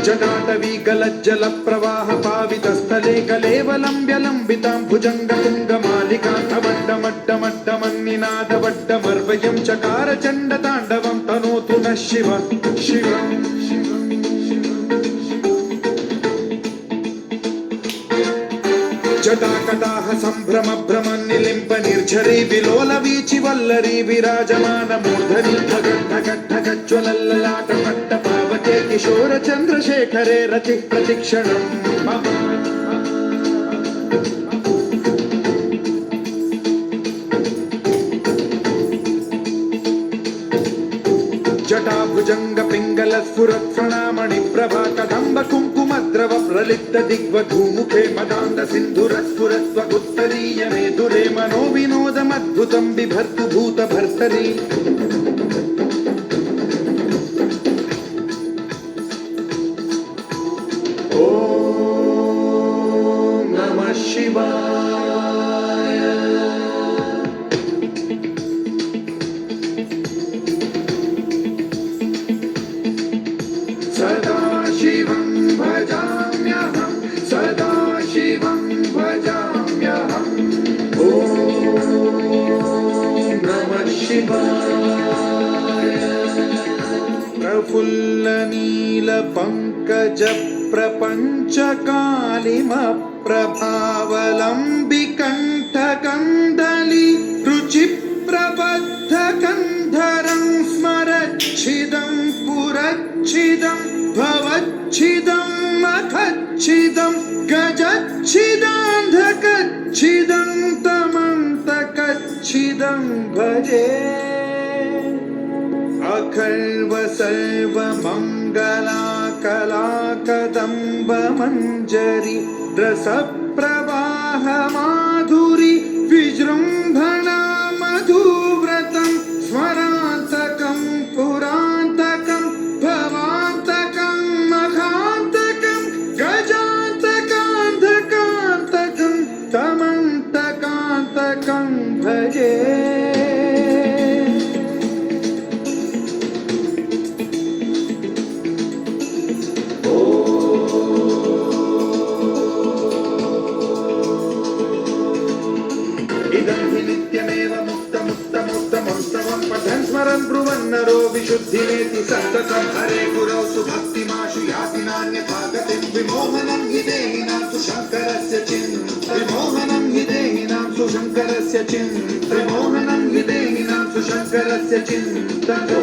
जटाटवीकलज्जल प्रवाह पावितस्थले कलेवलम्ब्यलम्बितां भुजङ्गतुङ्गमालिकान्तवड्डमड्डमड्डमन्निनादवड्डमर्वयं चकार चण्डताण्डवं तनोतु नः शिव शिव जटाकटाह सम्भ्रम भ्रमन्निलिम्प निर्झरी विलोल वीचि वल्लरी विराजमान मूर्धनि ढगढगढगज्ज्वलल्ललाट पट्टपावके किशोर चन्द्रशेखरे रतिः प्रतिक्षणम् मम जटाभुजंग पिंगल स्फुरत्फणामणि प्रभा कदंब कुंकुमद्रव प्रलिप्त दिग्वधूमुखे मदान्त सिन्धुर स्फुरत्वगुत्तरीय मेधुरे मनो विनोदमद्भुतं बिभर्तु भूत भर्तरी ओम नमः शिवाय। सदा शिवं भजाम्यहं सदा शिवं भजाम्यहम् ॐ नमः शिवाय। प्रफुल्ल नील पंकज प्रपंच कालिम प्रभावलंबि कंठ कंदली रुचि प्रबद्ध कंधरं स्मरच्छिदं पुरच्छिदं भवच्छिदं मखच्छिदं गजच्छिदान्धकच्छिदं तमन्तकच्छिदं भजे अखर्व सर्व मंगला कला कदंब मंजरी रस प्रवाह माधुरी विजृंभणा मधुव्रतं स्मरान्तकं पुरान्तकं भवान्तकं मखान्तकं गजान्तकान्धकान्तकं तमन्तकान्तकं भजे स्मरन् ब्रुवन्नरो विशुद्धिमेति सन्ततं हरे गुरौ सुभक्तिमाशु याति नान्यथा गतिं विमोहनं हि देहिनां सुशङ्करस्य विमोहनं हि देहिनां सुशङ्करस्य विमोहनं हि देहिनां सुशङ्करस्य चिन्ततो